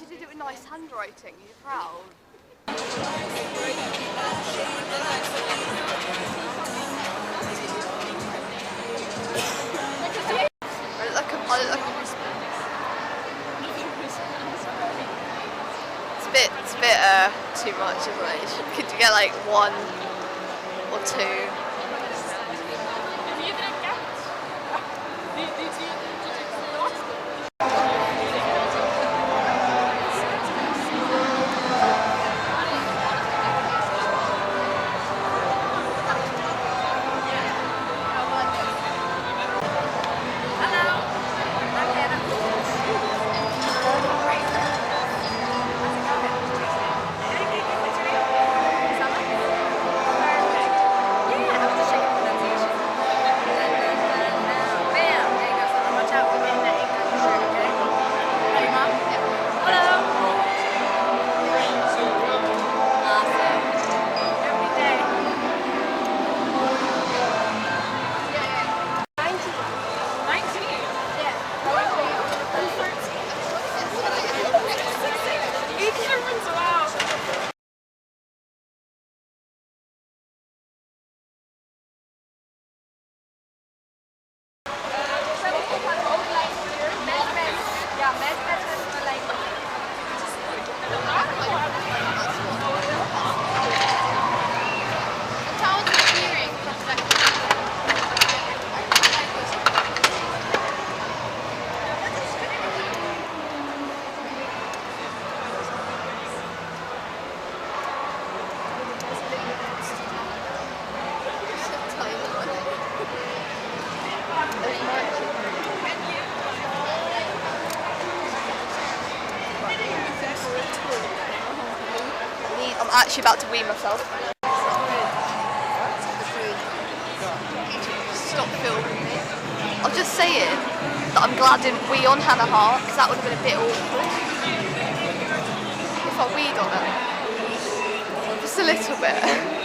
She did it with nice handwriting. You're proud. It's a bit too much, isn't it? Could you get like 1 or 2? I'm actually about to wee myself. Stop filming me. I was just saying that I'm glad I didn't wee on Hannah Hart, because that would have been a bit awkward if I weed on her. Just a little bit.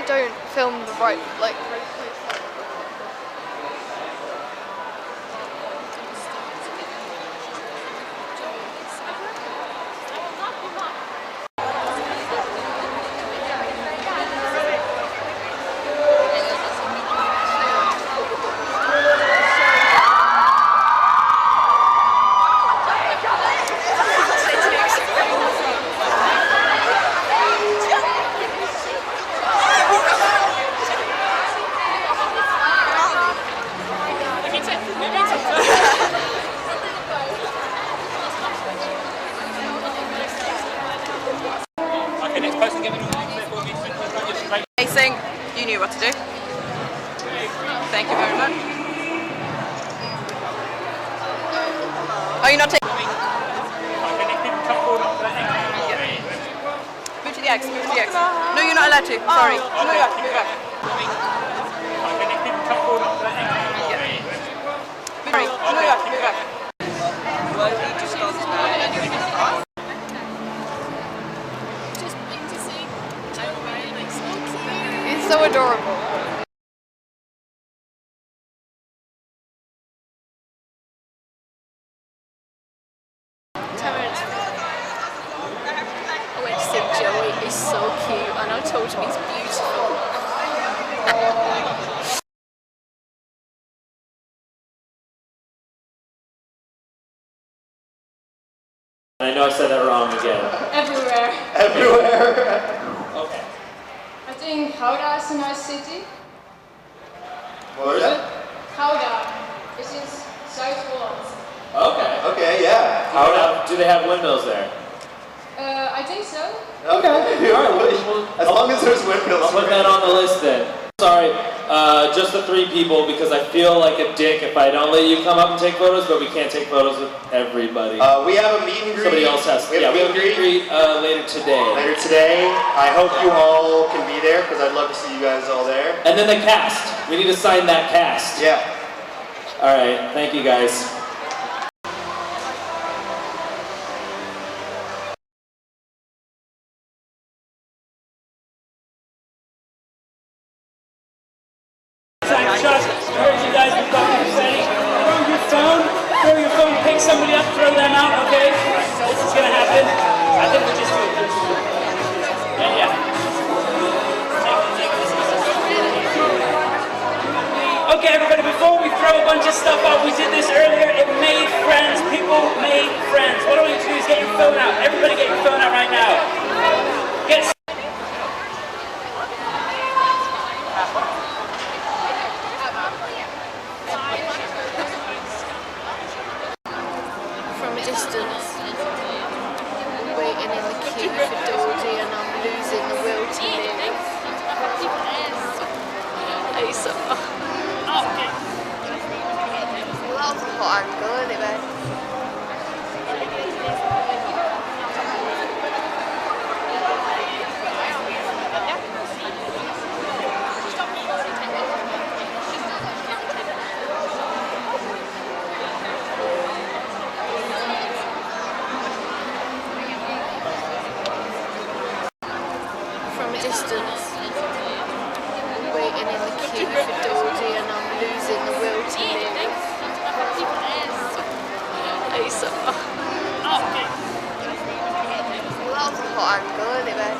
Don't film the right, like, Racing, you knew what to do. Thank you very much. Oh, you're not taking... Move to the X, move to the X. No, you're not allowed to. Sorry. Move back, move back. Sorry, move back, move back. It's so adorable. I went to see Joey, he's so cute, and I told him he's beautiful. I know I said that wrong again. Everywhere. Everywhere? Okay. I think Gouda is a nice city. What is it? Gouda. It's in South Holland. Okay. Okay, yeah. Do they have windmills there? I think so. Okay. Alright, As long as there's windmills. I'll put that on the list then. Sorry, just the 3 people because I feel like a dick if I don't let you come up and take photos, but we can't take photos with everybody. We have a meet and greet. Somebody else has. We have a meet and greet later today. later today. I hope you all can be there because I'd love to see you guys all there. And then the cast. We need to sign that cast. Yeah. Alright, thank you guys. Heard you guys were talking upsetting. Throw your phone, pick somebody up, throw them out, okay? This is gonna happen. I think we'll just do this. Yeah. Okay, everybody, before we throw a bunch of stuff out, we did this earlier. It made friends. People made friends. What I want you to do is get your phone out. Everybody get your phone out right now. From a distance, waiting in the queue for Dodie, and I'm losing the will to live. Hey, summer. Well, that was a hot angle, anyway. From a distance, waiting in the queue for Dodie, and I'm losing the will to live. Hey, summer. Well, that was a hot angle, anyway.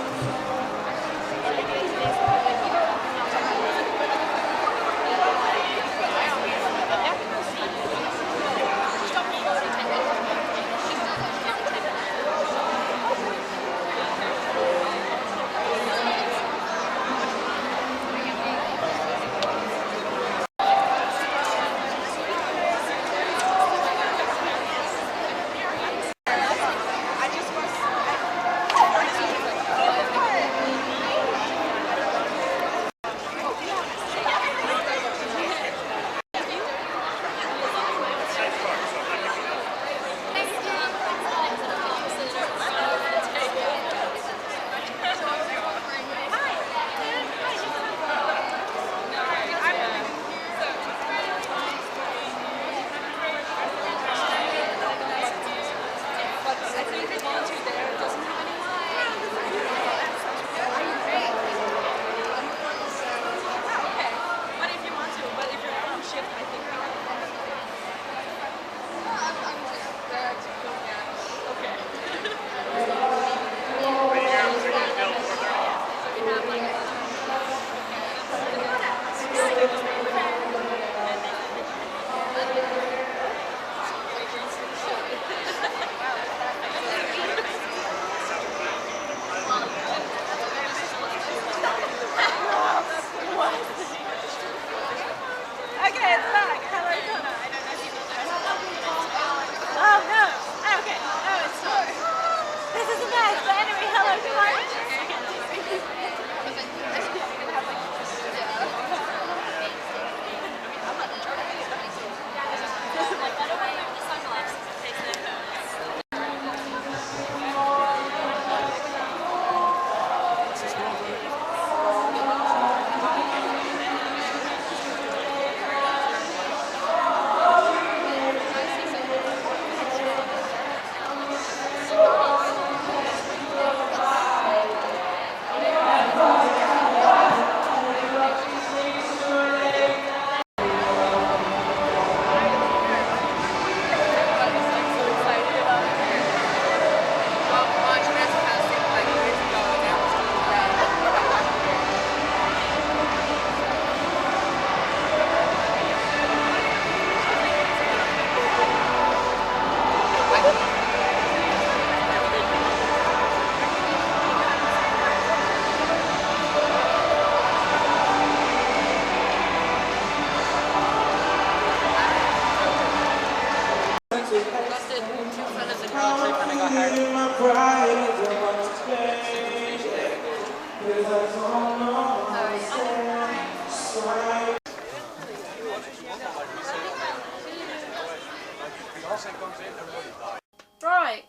Right.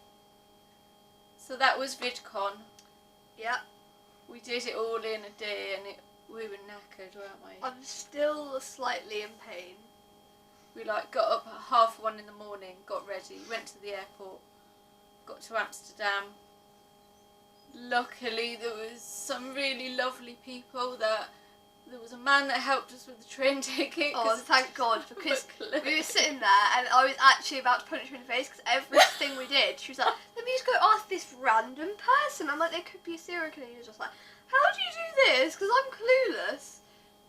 So that was Vidcon. Yeah. We did it all in a day and we were knackered, weren't we? I'm still slightly in pain. We like got up at 1:30 in the morning, got ready, went to the airport, got to Amsterdam. Luckily there was some really lovely people there was a man that helped us with the train ticket. Oh, thank God, because we were sitting there and I was actually about to punch her in the face because everything we did, she was like, let me just go ask this random person. I'm like, there could be a serial killer. He was just like, how do you do this? Because I'm clueless.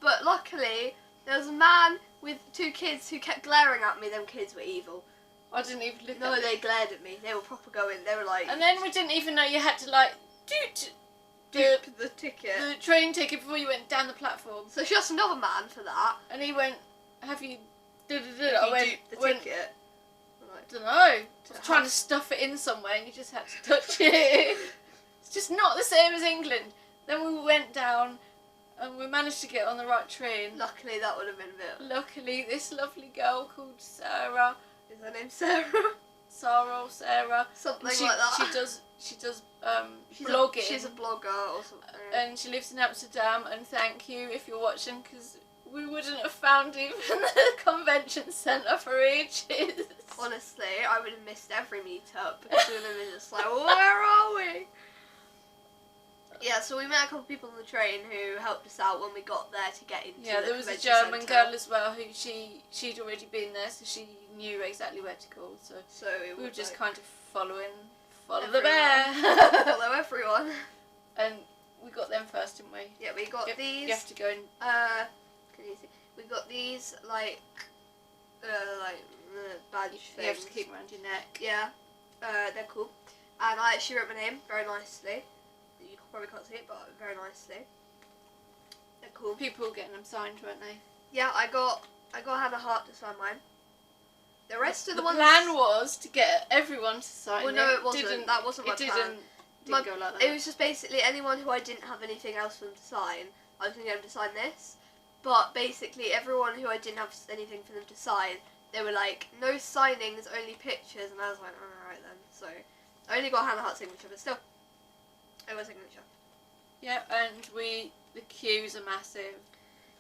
But luckily, there was a man with 2 kids who kept glaring at me. Them kids were evil. I didn't even look No, at they glared at me. They were proper going. They were like... And then we didn't even know you had to like dupe the ticket. the train ticket before you went down the platform. So she asked another man for that. And he went, have you... Did I you went, dupe the went, ticket? I don't know. Just trying to stuff it in somewhere and you just had to touch it. It's just not the same as England. Then we went down and we managed to get on the right train. Luckily, that would have been a bit... Luckily, this lovely girl called Sarah. Is her name Sarah? Sarah. Something like that. She does She's blogging. She's a blogger or something. And she lives in Amsterdam, and thank you if you're watching, because we wouldn't have found even the convention centre for ages. Honestly, I would have missed every meetup because we would have been just like, where are we? Yeah, so we met a couple of people on the train who helped us out when we got there to get into Yeah, the there was a convention German centre. girl as well who she'd already been there, so she knew exactly where to go. So we were just kind of follow the bear. Follow everyone. And we got them first, didn't we? Yeah, we got these. You have to go and Can you see? We got these badge things. you have to keep them around your neck. Yeah, they're cool. And I actually wrote my name very nicely. You probably can't see it, but very nicely. They're cool. People were getting them signed, weren't they? Yeah, I got Hannah Hart to sign mine. The rest of the ones. The plan was to get everyone to sign Well, it. no, it wasn't. That wasn't my plan. Didn't go like that. It was just basically anyone who I didn't have anything else for them to sign, I was going to get them to sign this. But basically everyone who I didn't have anything for them to sign, they were like, no signings, only pictures. And I was like, alright then. So I only got Hannah Hart's signature, but still, it was a signature. Yeah, and the queues are massive.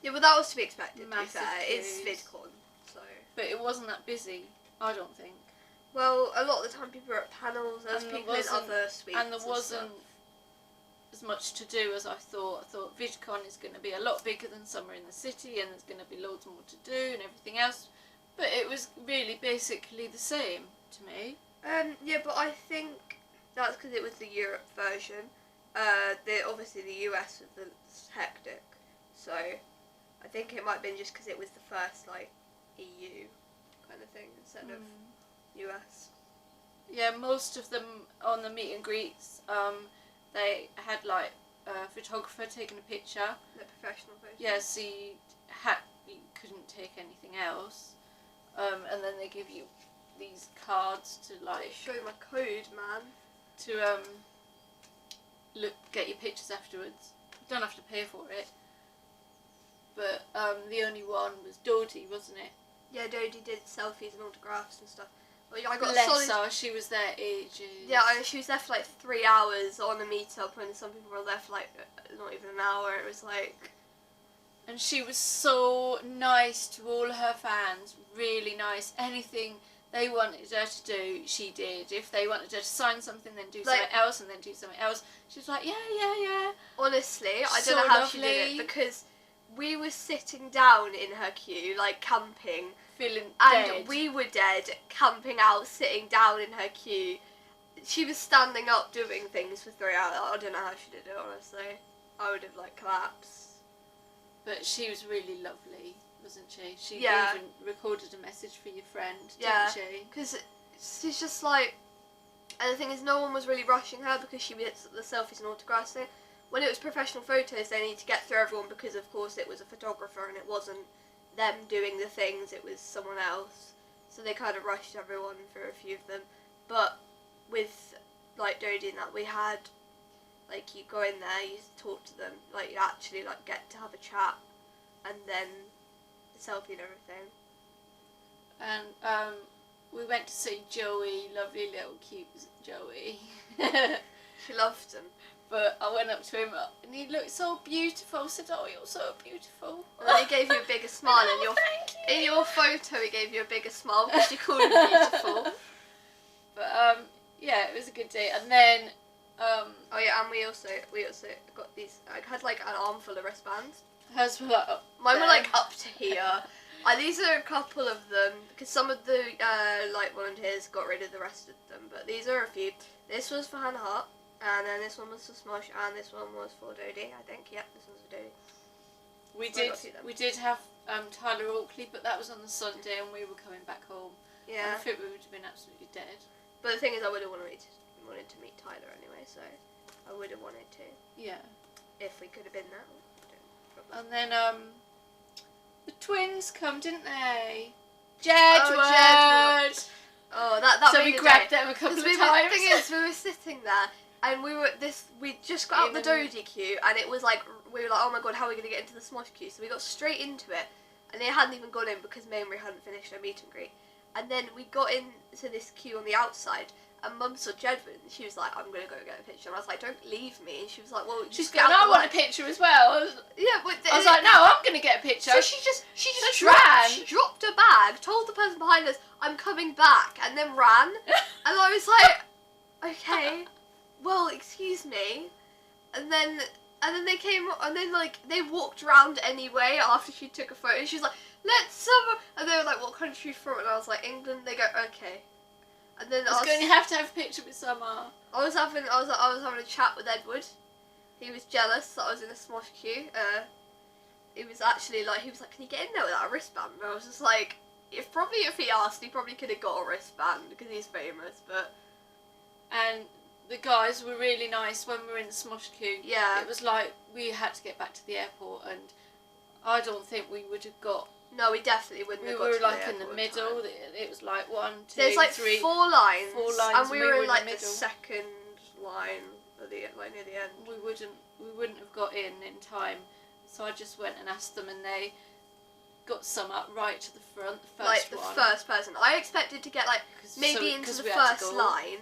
Yeah, but that was to be expected, Massive to be fair. It's queues. VidCon, so... But it wasn't that busy, I don't think. Well, a lot of the time people were at panels, there was And people in other suites and there wasn't stuff. as much to do as I thought. I thought VidCon is going to be a lot bigger than Summer in the City and there's going to be loads more to do and everything else. But it was really basically the same to me. Yeah, but I think that's because it was the Europe version. Obviously the US was hectic, so I think it might have been just because it was the first EU kind of thing instead of US. Yeah, most of them on the meet and greets, they had a photographer taking a picture. The professional version. Yeah, so you couldn't take anything else, and then they give you these cards to Show you my code, man. to get your pictures afterwards. You don't have to pay for it. But the only one was Dodie, wasn't it? Yeah, Dodie did selfies and autographs and stuff. Well, I got Bless her, she was there ages. Yeah, she was there for 3 hours on a meetup, and some people were there for not even an hour. It was And she was so nice to all her fans, really nice. Anything they wanted her to do, she did. If they wanted her to sign something, then do something else, and then do something else. She was like, yeah. Honestly, I So don't know how lovely. she did it, because we were sitting down in her queue, camping, Feeling and dead. we were dead, camping out, sitting down in her queue. She was standing up doing things for 3 hours. I don't know how she did it, honestly. I would have collapsed. But she was really lovely, wasn't she? She Yeah. even recorded a message for your friend, Yeah. didn't she? Because she's just and the thing is, no one was really rushing her because she did the selfies and autographs thing. When it was professional photos, they need to get through everyone because, of course, it was a photographer and it wasn't them doing the things, it was someone else. So they kind of rushed everyone through a few of them. But with, Dodie and that, we had like you go in there, you talk to them, like you actually like get to have a chat, and then the selfie and everything. And we went to see Joey, lovely little cute Joey. She loved him. But I went up to him and he looked so beautiful. I said, "Oh, you're so beautiful." And then he gave you a bigger smile in your photo. He gave you a bigger smile because you called him beautiful. But yeah, it was a good day. And then oh yeah, and we also got these. I had like an armful of wristbands. hers were like up Mine there. were like up to here. These are a couple of them because some of the like volunteers got rid of the rest of them, but these are a few. This was for Hannah Hart, and then this one was for Smosh, and this one was for Dodie. I think. Yep, this one's for Dodie. We did have Tyler Oakley, but that was on the Sunday, and we were coming back home. And Yeah, I think we would have been absolutely dead. but the thing is, I would have wanted to meet Tyler anyway, so I would have wanted to Yeah. if we could have been there. And then the twins come, didn't they? Jedward. Jedward. Oh, that So made we the grabbed day. them a couple of 'Cause times. The thing is, we were sitting there, and we just got out the Dodie queue, and it was like, we were like, oh my god, how are we going to get into the Smosh queue? So we got straight into it, and they hadn't even gone in because Mamrie hadn't finished her meet and greet. And then we got into this queue on the outside, and Mum saw Jedward, and she was like, I'm going to go get a picture. And I was like, don't leave me. And she was like, well, She's just going, get out I the want way. a picture as well. Yeah, but I was like, no, I'm going to get a picture. so she just ran. She dropped her bag, told the person behind us, I'm coming back, and then ran. And I was like, okay, well, excuse me. And then they came, and then like they walked around anyway after she took a photo. She was like, let's and they were like, what country from? And I was like, England. They go, okay. And then I was going to have a picture with Summer. I was having a chat with Edward. He was jealous that I was in a Smosh queue. He was like, can you get in there without a wristband? And I was just like, if he asked, he probably could have got a wristband because he's famous. But And the guys were really nice when we were in the Smosh queue. yeah, It was like we had to get back to the airport, and I don't think we would have got. no, we definitely wouldn't. We have got were to like the in the airport middle. time. It was like 1, 2, There's like 3. four lines, and we we were were in in like the the middle. second line at the near the end. We wouldn't have got in time, so I just went and asked them, and they got some up right to the front, the first Like the one. first person. I expected to get like maybe into the first line,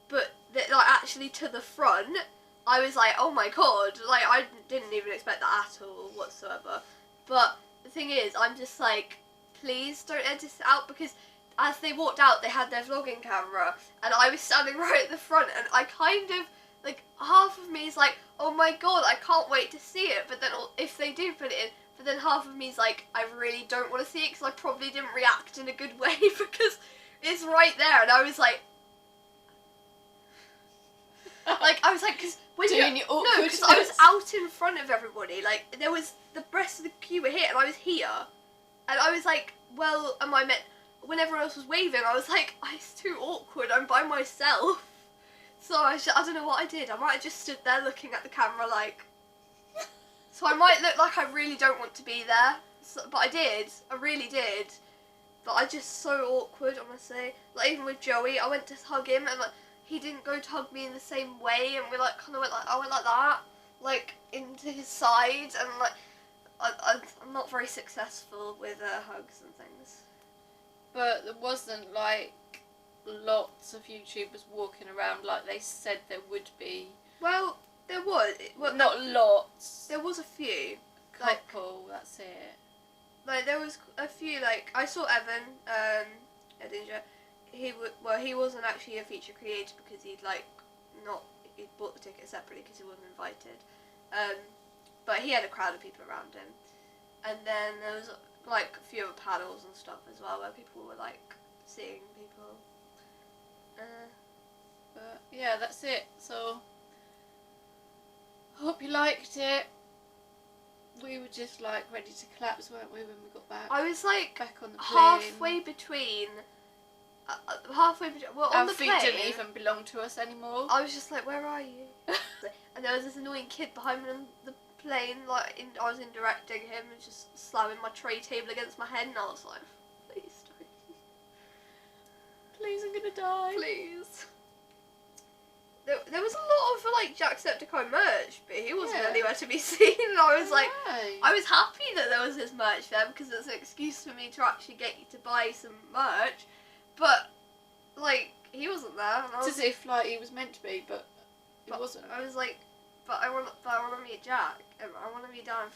but like actually to the front, I was like, oh my god, like I didn't even expect that at all whatsoever. But the thing is, I'm just like, please don't edit it out, because as they walked out, they had their vlogging camera, and I was standing right at the front, and I kind of, like, half of me is like, oh my god, I can't wait to see it, but then if they do put it in, but then half of me is like, I really don't want to see it, because I probably didn't react in a good way, because it's right there, and I was like, I was like, because when Doing your no, because I was awkwardness. out in front of everybody, like, there was, the rest of the queue were here, and I was here, and I was like, well, am I meant, when everyone else was waving, I was like, it's too awkward, I'm by myself. So I don't know what I did. I might have just stood there looking at the camera like... So I might look like I really don't want to be there. So, but I did. I really did. But I just so awkward, honestly. Like, even with Joey, I went to hug him, and like, he didn't go to hug me in the same way, and we like kind of went like, I went like that, like, into his side, and like, I'm not very successful with hugs and things. But there wasn't like lots of YouTubers walking around like they said there would be. Well, there was. Well, Not lots. there was a few. Couple, that's it. Like, there was a few, like, I saw Evan, Edinger. He wasn't actually a feature creator because he'd bought the ticket separately because he wasn't invited. But he had a crowd of people around him. And then there was, like, a few other panels and stuff as well where people were, like, seeing people. But yeah, that's it. So, hope you liked it. We were just like ready to collapse, weren't we, when we got back? I was, like, Back on the plane. halfway between, well, on Our the feet plane. didn't even belong to us anymore. I was just like, where are you? And there was this annoying kid behind me on the plane, like, I was indirecting him and just slamming my tray table against my head, and I was like, please don't. Please, I'm gonna die. Please. there was a lot of like Jacksepticeye merch, but he wasn't Yeah. anywhere to be seen. And I was like, Right. I was happy that there was this merch there because it's an excuse for me to actually get you to buy some merch. But like he wasn't there. And I It's was, as if like he was meant to be, but it wasn't. I was like, but I want to meet Jack. And I want to meet Dan.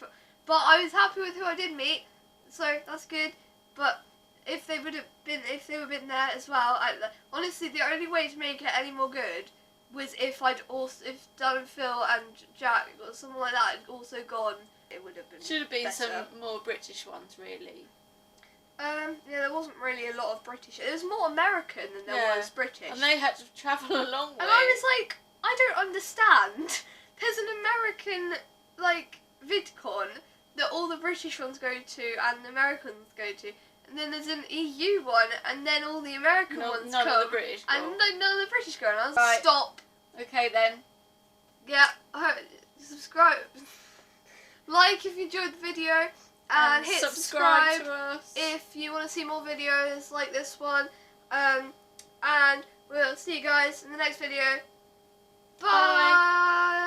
But I was happy with who I did meet, so that's good. But if they would have been there as well, honestly, the only way to make it any more good was if Dan and Phil and Jack or someone like that had also gone. It would have been. Should have been better. some more British ones, really. Yeah, there wasn't really a lot of British. It was more American than there Yeah. was British. And they had to travel a long way. And I was like, I don't understand. There's an American, like, Vidcon that all the British ones go to and the American ones go to. And then there's an EU one and then all the American ones none come. of the British go. And none of the British go. And I was Right. stop. Okay then. Yeah, subscribe. Like if you enjoyed the video. And hit subscribe to us. if you want to see more videos like this one. And we'll see you guys in the next video. Bye.